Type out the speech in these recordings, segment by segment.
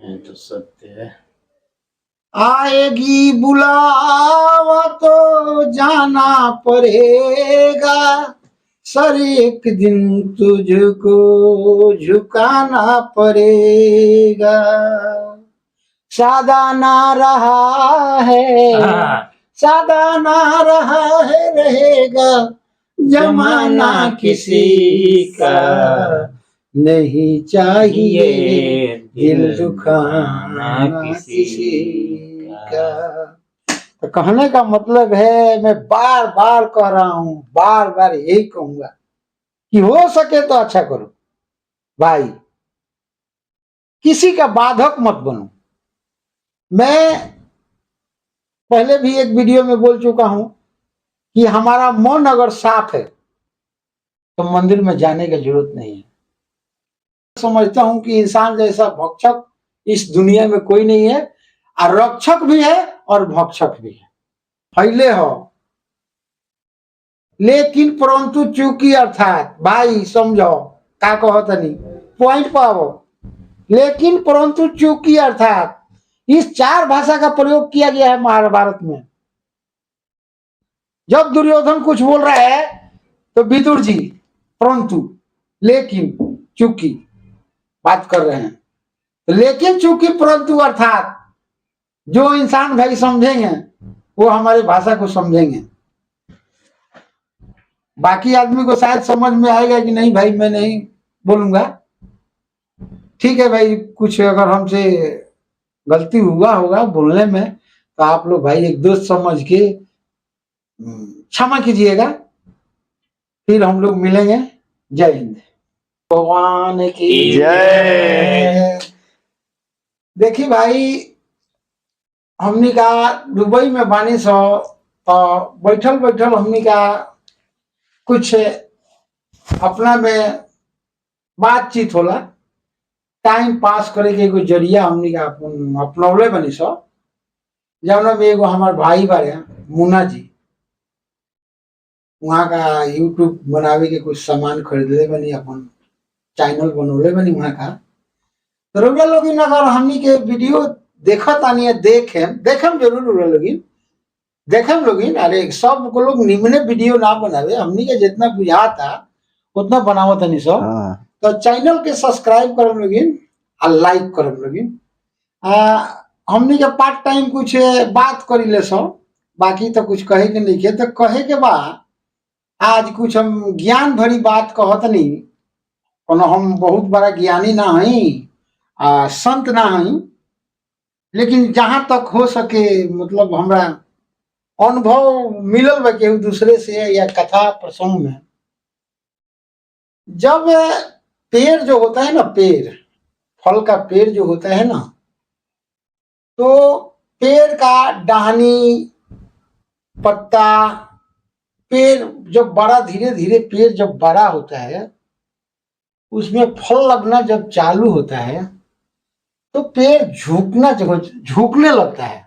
ये तो सत्य है। आएगी बुलावा तो जाना पड़ेगा, सर एक दिन तुझको झुकाना पड़ेगा। सादा ना रहा है, सादा ना रहा है, रहेगा जमाना किसी का, नहीं चाहिए दिल दुखाना किसी का। तो कहने का मतलब है, मैं बार बार कह रहा हूं, बार बार यही कहूंगा कि हो सके तो अच्छा करो भाई, किसी का बाधक मत बनो। मैं पहले भी एक वीडियो में बोल चुका हूं कि हमारा मन अगर साफ है तो मंदिर में जाने की जरूरत नहीं है। समझता हूं कि इंसान जैसा भक्षक इस दुनिया में कोई नहीं है, और रक्षक भी है और भक्षक भी है। फैले हो लेकिन परंतु चूकी, अर्थात भाई समझो का कहो तनी पॉइंट पाओ। लेकिन परंतु चूकी अर्थात इस चार भाषा का प्रयोग किया गया है महाभारत में। जब दुर्योधन कुछ बोल रहा है तो विदुर जी परंतु, लेकिन, चूंकि बात कर रहे हैं। लेकिन चूंकि परंतु अर्थात जो इंसान भाई समझेंगे वो हमारी भाषा को समझेंगे। बाकी आदमी को शायद समझ में आएगा कि नहीं भाई मैं नहीं बोलूंगा, ठीक है भाई, कुछ अगर हमसे गलती हुआ होगा बोलने में तो आप लोग भाई एक दोस्त समझ के क्षमा कीजिएगा। फिर हम लोग मिलेंगे। जय हिंद, भगवान की जय। देखिए भाई, हमनी का दुबई में बानी सो तो बैठल बैठल हमनी का कुछ अपना में बातचीत होला, टाइम पास करे के एगो जरिया हमनी का अपनौले बनी सो। जौना में एगो हमार भाई बारे मुन्ना जी, वहाँ का यूट्यूब बनावे के कुछ सामान खरीदले बनी, अपन चैनल बनौले बनी वहाँ का। तो रुआ लोग अगर हमनी के वीडियो देखा तानी है, देखेम जरूर रुआ लोगिन, देखेम लोगिन। अरे सब को लोग निम्ने वीडियो ना बनावे, हमनी के जितना बुझाता उतना बनावो तनी सब। तो चैनल के सब्सक्राइब करम लोगिन और लाइक करम लोगिन। हमनी के पार्ट टाइम कुछ बात करी ले सो, बाकी तो कुछ कहे के नहीं के। तो कहे के बाद आज कुछ हम ज्ञान भरी बात कहत नहीं, कोनो हम बहुत बड़ा ज्ञानी ना हई, संत ना हई, लेकिन जहां तक हो सके मतलब हमरा अनुभव मिलल बा केहू दूसरे से या कथा प्रसंग में। जब पेड़ जो होता है ना, पेड़, फल का पेड़ जो होता है ना, तो पेड़ का टहनी, पत्ता, पेड़ जब बड़ा, धीरे धीरे पेड़ जब बड़ा होता है, उसमें फल लगना जब चालू होता है तो पेड़ झुकने लगता है।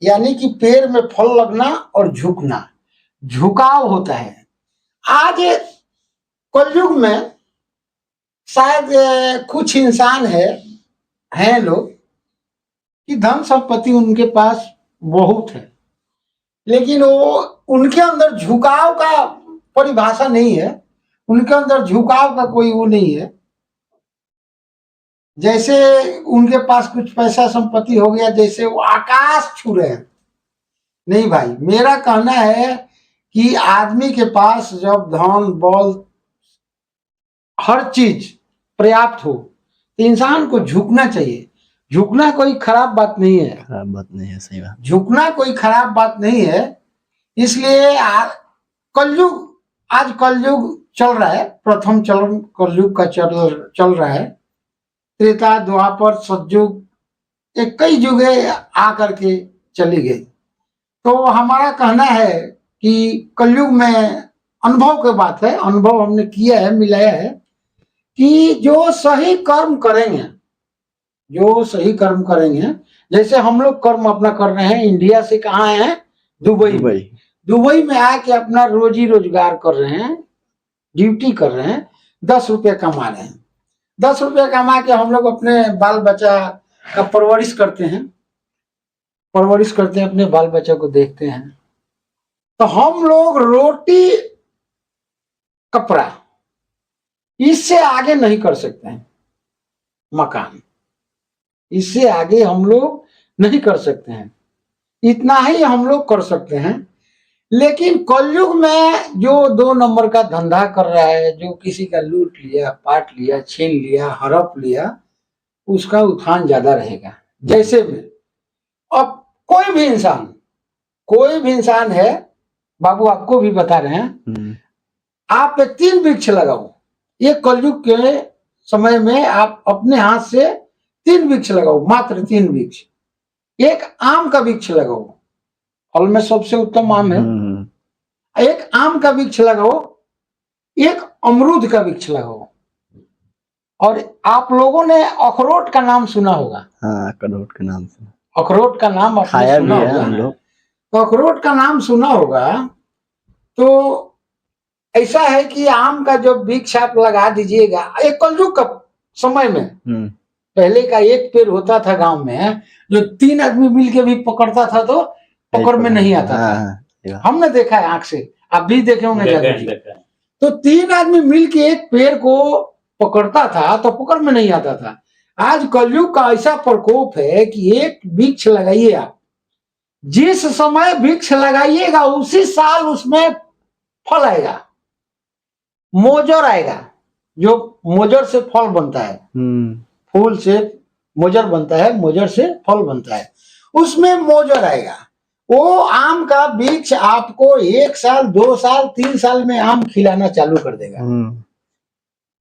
यानी कि पेड़ में फल लगना और झुकना, झुकाव होता है। आज कलयुग में शायद कुछ इंसान हैं लोग कि धन संपत्ति उनके पास बहुत है, लेकिन वो उनके अंदर झुकाव का परिभाषा नहीं है, उनके अंदर झुकाव का कोई वो नहीं है। जैसे उनके पास कुछ पैसा संपत्ति हो गया, जैसे वो आकाश छू रहे हैं। नहीं भाई, मेरा कहना है कि आदमी के पास जब धन बल हर चीज पर्याप्त हो तो इंसान को झुकना चाहिए। झुकना कोई खराब बात नहीं है, खराब बात नहीं है, सही बात, झुकना कोई खराब बात नहीं है। इसलिए कलयुग, आज कलयुग चल रहा है, प्रथम चरण कलयुग का चल रहा है। त्रेता, द्वापर, सतयुग, एक कई युगे आकर के चली गई। तो हमारा कहना है कि कलयुग में अनुभव की बात है, अनुभव हमने किया है, मिलाया है कि जो सही कर्म करेंगे, जो सही कर्म करेंगे, जैसे हम लोग कर्म अपना कर रहे हैं, इंडिया से कहाँ है, दुबई में आके अपना रोजी रोजगार कर रहे हैं, ड्यूटी कर रहे हैं, 10 रुपये कमा रहे हैं। 10 रुपये कमा के हम लोग अपने बाल बच्चा का परवरिश करते हैं, अपने बाल बच्चा को देखते हैं। तो हम लोग रोटी कपड़ा इससे आगे नहीं कर सकते हैं, मकान इससे आगे हम लोग नहीं कर सकते हैं, इतना ही हम लोग कर सकते हैं। लेकिन कलयुग में जो 2 नंबर का धंधा कर रहा है, जो किसी का लूट लिया, पाट लिया, छीन लिया, हड़प लिया, उसका उत्थान ज्यादा रहेगा। जैसे में अब कोई भी इंसान है, बाबू आपको भी बता रहे हैं, आप 3 वृक्ष लगाओ। ये कलयुग के समय में आप अपने हाथ से 3 वृक्ष लगाओ, मात्र 3 वृक्ष। एक आम का वृक्ष लगाओ, फल में सबसे उत्तम आम है। एक आम का वृक्ष लगाओ, एक अमरूद का वृक्ष लगाओ। और आप लोगों ने अखरोट का नाम सुना होगा। हाँ, अखरोट का नाम सुना, अखरोट का नाम आपने सुना होगा हम लोग। तो अखरोट का नाम सुना होगा। तो ऐसा है कि आम का जो वृक्ष आप लगा दीजिएगा, एक कलयुग का समय में पहले का एक पेड़ होता था गांव में, जो 3 आदमी मिलके भी पकड़ता था तो पकड़ में नहीं आता था। हमने देखा है आंख से, आप भी देखे होंगे। तो 3 आदमी मिलके एक पेड़ को पकड़ता था तो पकड़ में नहीं आता था। आज कलयुग का ऐसा प्रकोप है कि एक वृक्ष लगाइए आप, जिस समय वृक्ष लगाइएगा उसी साल उसमें फल आएगा, मोजर आएगा। जो मोजर से फल बनता है, फूल से मोजर बनता है, मोजर से फल बनता है, उसमें मोजर आएगा। वो आम का वृक्ष आपको 1 साल, 2 साल, 3 साल में आम खिलाना चालू कर देगा।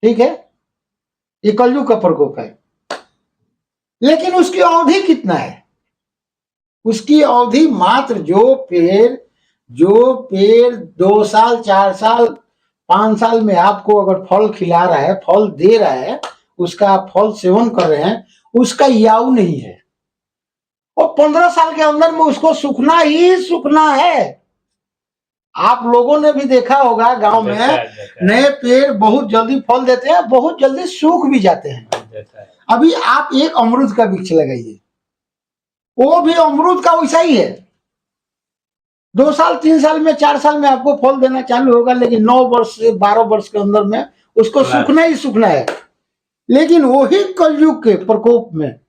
ठीक है, ये कलयुग का प्रकोप है। लेकिन उसकी अवधि कितना है? उसकी अवधि मात्र जो पेड़ 2 साल, 4 साल, 5 साल में आपको अगर फल खिला रहा है, फल दे रहा है, उसका आप फल सेवन कर रहे हैं, उसका याव नहीं है। और 15 साल के अंदर में उसको सूखना ही सूखना है। आप लोगों ने भी देखा होगा गांव में नए पेड़ बहुत जल्दी फल देते हैं, बहुत जल्दी सूख भी जाते हैं। अभी आप एक अमरूद का वृक्ष लगाइए, वो भी अमरूद का वैसा ही है। 2 साल, 3 साल में, 4 साल में आपको फल देना चालू होगा, लेकिन 9 वर्ष से 12 वर्ष के अंदर में उसको सूखना ही सूखना है। लेकिन वही कलयुग के प्रकोप में,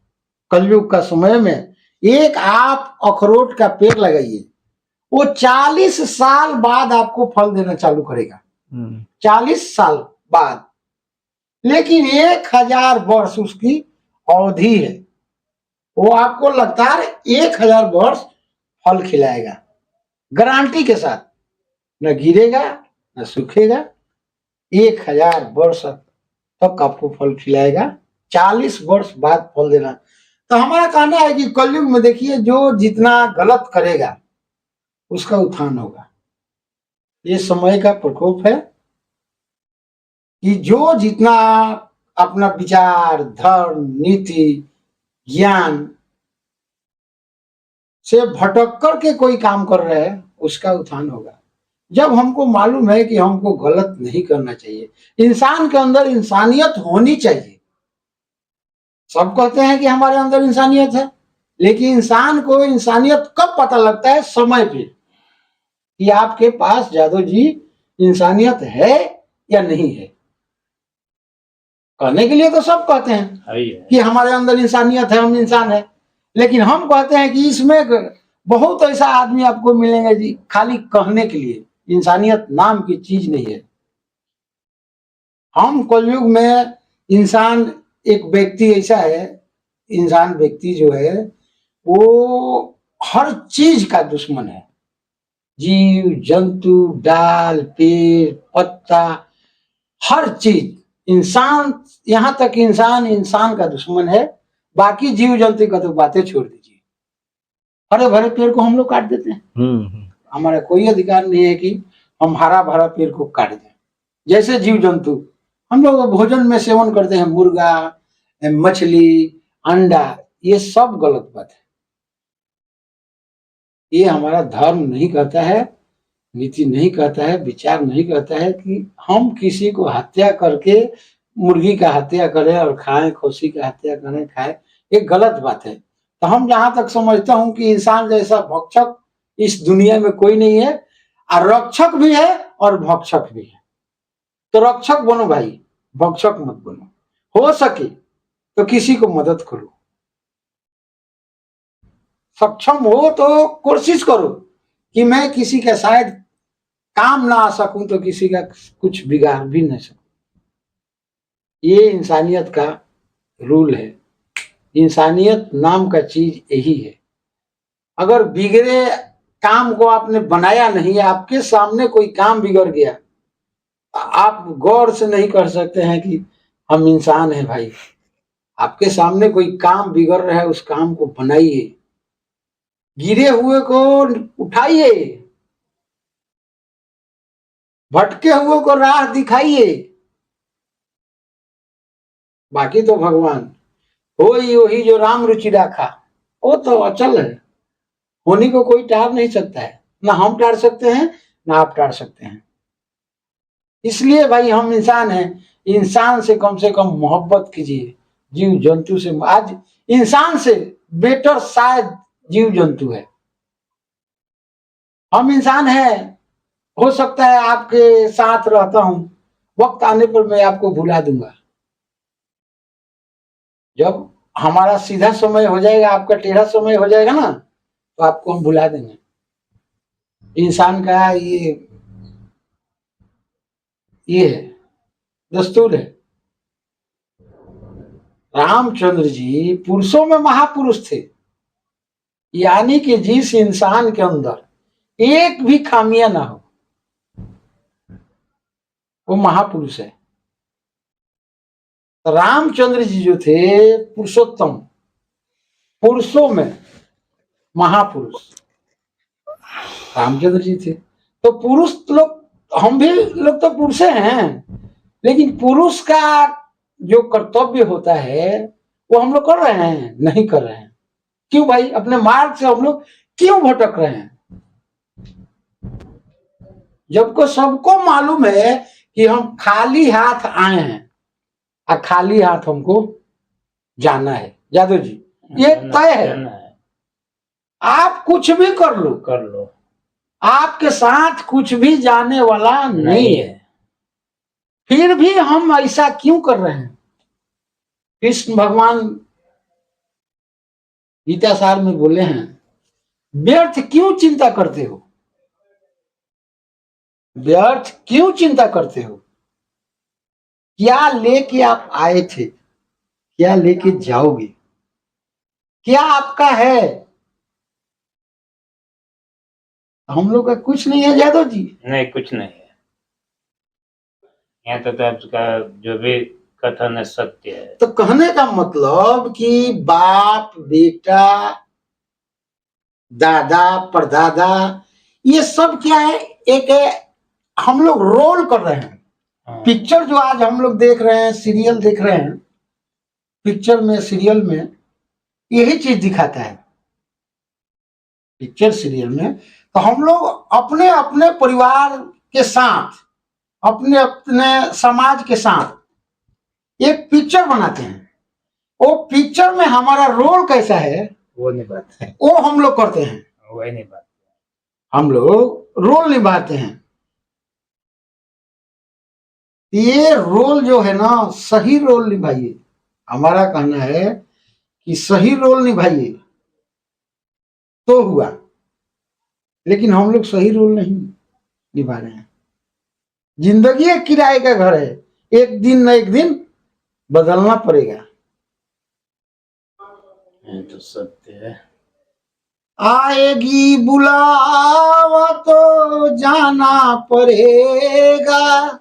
कलयुग का समय में, एक आप अखरोट का पेड़ लगाइए, वो 40 साल बाद आपको फल देना चालू करेगा। 40 साल बाद। लेकिन 1000 वर्ष उसकी अवधि है। वो आपको लगातार 1000 वर्ष फल खिलाएगा, गारंटी के साथ। न गिरेगा, न सूखेगा। 1000 वर्ष तक आपको फल खिलाएगा, 40 वर्ष बाद फल देना। तो हमारा कहना है कि कलयुग में देखिए, जो जितना गलत करेगा उसका उत्थान होगा। ये समय का प्रकोप है कि जो जितना अपना विचार, धर्म, नीति, ज्ञान से भटक करके कोई काम कर रहे हैं, उसका उत्थान होगा। जब हमको मालूम है कि हमको गलत नहीं करना चाहिए, इंसान के अंदर इंसानियत होनी चाहिए। सब कहते हैं कि हमारे अंदर इंसानियत है, लेकिन इंसान को इंसानियत कब पता लगता है? समय पे, कि आपके पास जादव जी इंसानियत है या नहीं है। कहने के लिए तो सब कहते हैं कि हमारे अंदर इंसानियत है, हम इंसान है, लेकिन हम कहते हैं कि इसमें बहुत ऐसा आदमी आपको मिलेंगे जी खाली कहने के लिए, इंसानियत नाम की चीज नहीं है। हम कलयुग में इंसान एक व्यक्ति ऐसा है, इंसान व्यक्ति जो है वो हर चीज का दुश्मन है। जीव जंतु, डाल, पेड़, पत्ता, हर चीज। इंसान, यहां तक इंसान का दुश्मन है। बाकी जीव जंतु का तो बातें छोड़ दीजिए। हरे भरे पेड़ को हम लोग काट देते हैं। हमारा कोई अधिकार नहीं है कि हम हरा भरा पेड़ को काट दें। जैसे जीव जंतु हम लोग भोजन में सेवन करते हैं, मुर्गा, मछली, अंडा, ये सब गलत बात है। ये हमारा धर्म नहीं कहता है, नीति नहीं कहता है, विचार नहीं कहता है कि हम किसी को हत्या करके मुर्गी का हत्या करें और खाएं, खसी का हत्या करें खाएं, ये गलत बात है। तो हम जहां तक समझता हूं कि इंसान जैसा भक्षक इस दुनिया में कोई नहीं है, और रक्षक भी है और भक्षक भी है। तो रक्षक बनो भाई, भक्षक मत बनो। हो सके तो किसी को मदद करो, सक्षम हो तो कोशिश करो कि मैं किसी का शायद काम ना आ सकूं तो किसी का कुछ बिगाड़ भी न सकूं। ये इंसानियत का रूल है। इंसानियत नाम का चीज यही है। अगर बिगड़े काम को आपने बनाया नहीं, आपके सामने कोई काम बिगड़ गया, आप गौर से नहीं कर सकते हैं कि हम इंसान हैं भाई। आपके सामने कोई काम बिगड़ रहा है, उस काम को बनाइए, गिरे हुए को उठाइए, भटके हुए को राह दिखाइए। बाकी तो भगवान वही जो राम रुचि राखा, वो तो अचल है, होने को कोई टाल नहीं सकता है। ना हम टाल सकते हैं ना आप टाल सकते हैं। इसलिए भाई हम इंसान हैं, इंसान से कम मोहब्बत कीजिए। जीव जंतु से, आज इंसान से बेटर शायद जीव जंतु है। हम इंसान हैं, हो सकता है आपके साथ रहता हूं, वक्त आने पर मैं आपको भुला दूंगा। जब हमारा सीधा समय हो जाएगा, आपका टेढ़ा समय हो जाएगा ना, तो आपको हम भुला देंगे। इंसान का ये है, दस्तूर है। रामचंद्र जी पुरुषों में महापुरुष थे, यानी कि जिस इंसान के अंदर एक भी खामियां ना हो वो महापुरुष है। रामचंद्र जी जो थे पुरुषोत्तम, पुरुषों में महापुरुष रामचंद्र जी थे। तो पुरुष लोग, हम भी लोग तो पुरुष हैं, लेकिन पुरुष का जो कर्तव्य होता है वो हम लोग कर रहे हैं नहीं कर रहे हैं। क्यों भाई? अपने मार्ग से हम लोग क्यों भटक रहे हैं? जबको सबको मालूम है कि हम खाली हाथ आए हैं और खाली हाथ हमको जाना है। यादव जी, ये तय है। आप कुछ भी कर लो, आपके साथ कुछ भी जाने वाला नहीं है। फिर भी हम ऐसा क्यों कर रहे हैं? कृष्ण भगवान गीता सार में बोले हैं, व्यर्थ क्यों चिंता करते हो? व्यर्थ क्यों चिंता करते हो? क्या लेके आप आए थे, क्या लेके जाओगे, क्या आपका है? हम लोग का कुछ नहीं है यादव जी। नहीं, कुछ नहीं है। यहाँ तो आपका जो भी कथन है सत्य है। तो कहने का मतलब कि बाप बेटा दादा परदादा ये सब क्या है, एक हम लोग रोल कर रहे हैं। पिक्चर जो आज हम लोग देख रहे हैं, सीरियल देख रहे हैं, पिक्चर में सीरियल में यही चीज दिखाता है। पिक्चर सीरियल में तो हम लोग अपने अपने परिवार के साथ, अपने अपने समाज के साथ एक पिक्चर बनाते हैं। वो पिक्चर में हमारा रोल कैसा है वो निभाते हैं, वो हम लोग करते हैं। वही निभाते हैं, हम लोग रोल निभाते हैं। ये रोल जो है ना, सही रोल निभाइए। हमारा कहना है कि सही रोल निभाइए तो हुआ, लेकिन हम लोग सही रोल नहीं निभा रहे हैं। जिंदगी एक किराए का घर है, एक दिन न एक दिन बदलना पड़ेगा। ये तो सत्य है। आएगी बुलावा तो जाना पड़ेगा,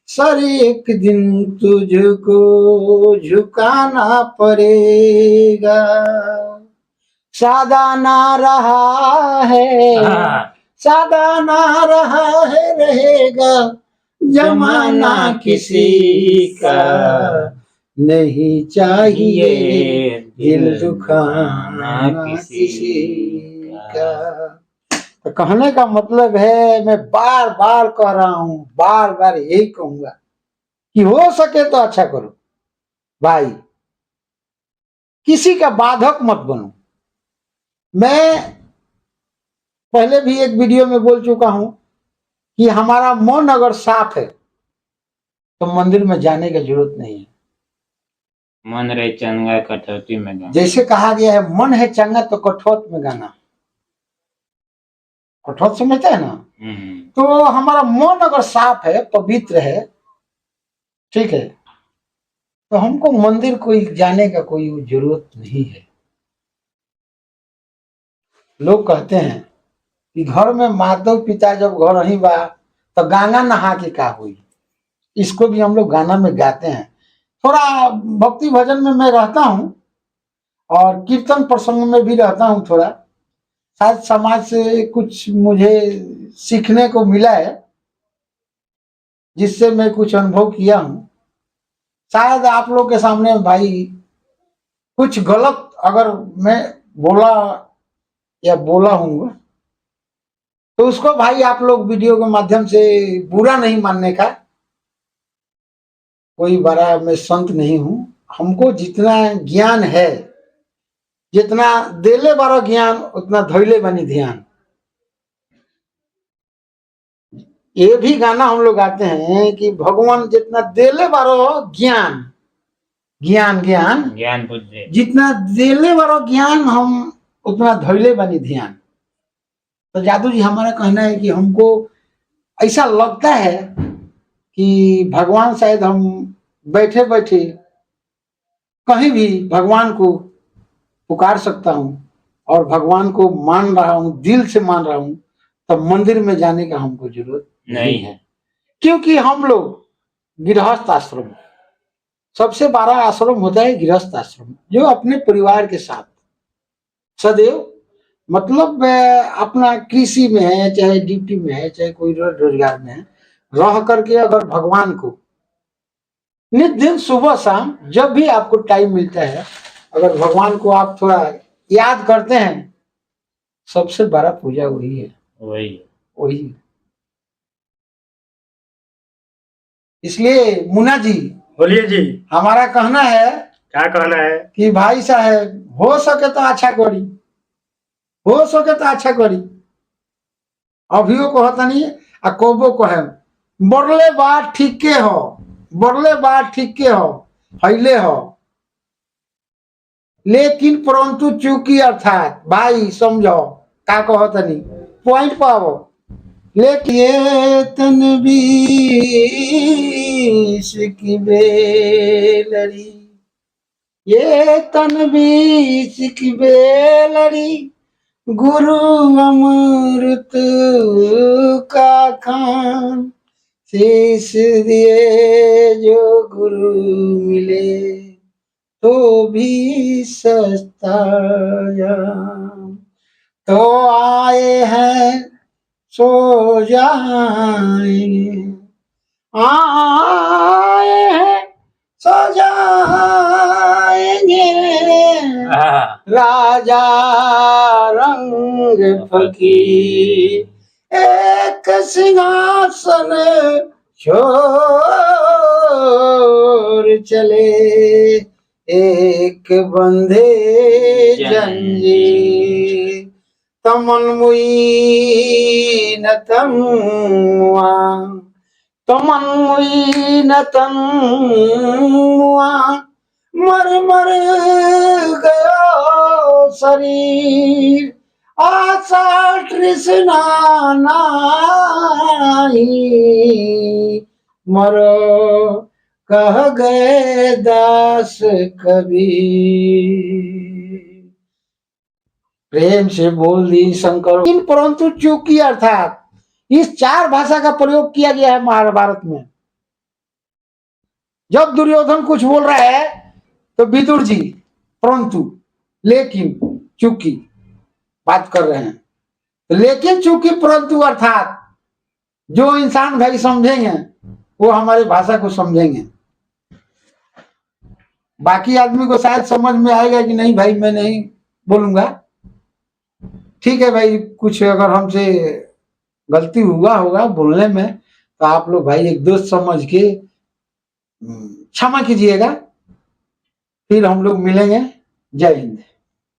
सर एक दिन तुझको झुकाना पड़ेगा। सादा ना रहा है, सादा ना रहा है, रहेगा जमाना किसी का, नहीं चाहिए दिल दुखाना किसी का। तो कहने का मतलब है, मैं बार बार कह रहा हूं, बार बार यही कहूंगा, कि हो सके तो अच्छा करो भाई, किसी का बाधक मत बनो। मैं पहले भी एक वीडियो में बोल चुका हूं कि हमारा मन अगर साफ है तो मंदिर में जाने की जरूरत नहीं है। मन रे चंगा कठौती में गाना। जैसे कहा गया है, मन है चंगा तो कठौत में गाना। कठौत समझते हैं ना? तो हमारा मन अगर साफ है, पवित्र है, ठीक है, तो हमको मंदिर कोई जाने का कोई जरूरत नहीं है। लोग कहते हैं कि घर में माधव पिता जब घर ही बा तो गंगा नहा के का हुई। इसको भी हम लोग गाना में गाते हैं। थोड़ा भक्ति भजन में मैं रहता हूं और कीर्तन प्रसंग में भी रहता हूं थोड़ा। शायद समाज से कुछ मुझे सीखने को मिला है, जिससे मैं कुछ अनुभव किया हूं। शायद आप लोग के सामने भाई कुछ गलत अगर मैं बोला या बोला हूं तो उसको भाई आप लोग वीडियो के माध्यम से बुरा नहीं मानने का। कोई बड़ा मैं संत नहीं हूं। हमको जितना ज्ञान है, जितना देले बारो ज्ञान उतना धैले बनी ध्यान। ये भी गाना हम लोग गाते हैं कि भगवान जितना देले बारो ज्ञान, ज्ञान ज्ञान ज्ञान बुद्धि, जितना देले बारो ज्ञान हम उतना धैले बनी ध्यान। तो जादू जी हमारा कहना है कि हमको ऐसा लगता है कि भगवान शायद हम बैठे बैठे कहीं भी भगवान को पुकार सकता हूं और भगवान को मान रहा हूं, दिल से मान रहा हूं, तब मंदिर में जाने का हमको जरूरत नहीं है। क्योंकि हम लोग गृहस्थ आश्रम, सबसे बड़ा आश्रम होता है गृहस्थ आश्रम, जो अपने परिवार के साथ सदैव मतलब अपना कृषि में है, चाहे ड्यूटी में है, चाहे कोई रोजगार में है, रह करके अगर भगवान को नित दिन सुबह शाम जब भी आपको टाइम मिलता है, अगर भगवान को आप थोड़ा याद करते हैं, सबसे बड़ा पूजा वही है। वही इसलिए मुन्ना जी, बोलिए जी। हमारा कहना है, क्या कहना है कि भाई साहब हो सके तो अच्छा करी, हो सके तो अच्छा करी। अभियो कहता नहीं आ कोबो कहे बरले बात ठीक के हो, बरले बात ठीक के हो, फैले हो, लेकिन परंतु चूकी अर्थात भाई समझो का कहता नहीं पॉइंट पाओ। लेकिन ये तनवीस की बेलरी, ये तनवीस की बेलरी, गुरु अमृत का खान, शीश दिए जो गुरु मिले तो भी सस्ता जान। तो आए हैं सो जाएंगे, आए हैं सो जाएंगे, राजा रंग फकीर एक सिंहासन छोड़ चले, एक बंधे जंजीर, तमन मुई न तमुआ, तमन मुई न तमुआ, मर मर गयो शरीर, आशा तृष्णा नाही, मरो कह गए दास कबीर। प्रेम से बोल दी शंकर। इन परंतु चूकी अर्थात इस चार भाषा का प्रयोग किया गया है महाभारत में। जब दुर्योधन कुछ बोल रहा है तो विदुर जी परंतु, लेकिन, चूकी बात कर रहे हैं। तो लेकिन, चूकी, परंतु अर्थात जो इंसान भाई समझेंगे वो हमारी भाषा को समझेंगे। बाकी आदमी को शायद समझ में आएगा कि नहीं भाई मैं नहीं बोलूंगा, ठीक है भाई, कुछ अगर हमसे गलती हुआ होगा बोलने में तो आप लोग भाई एक दोस्त समझ के क्षमा कीजिएगा, फिर हम लोग मिलेंगे। जय हिंद।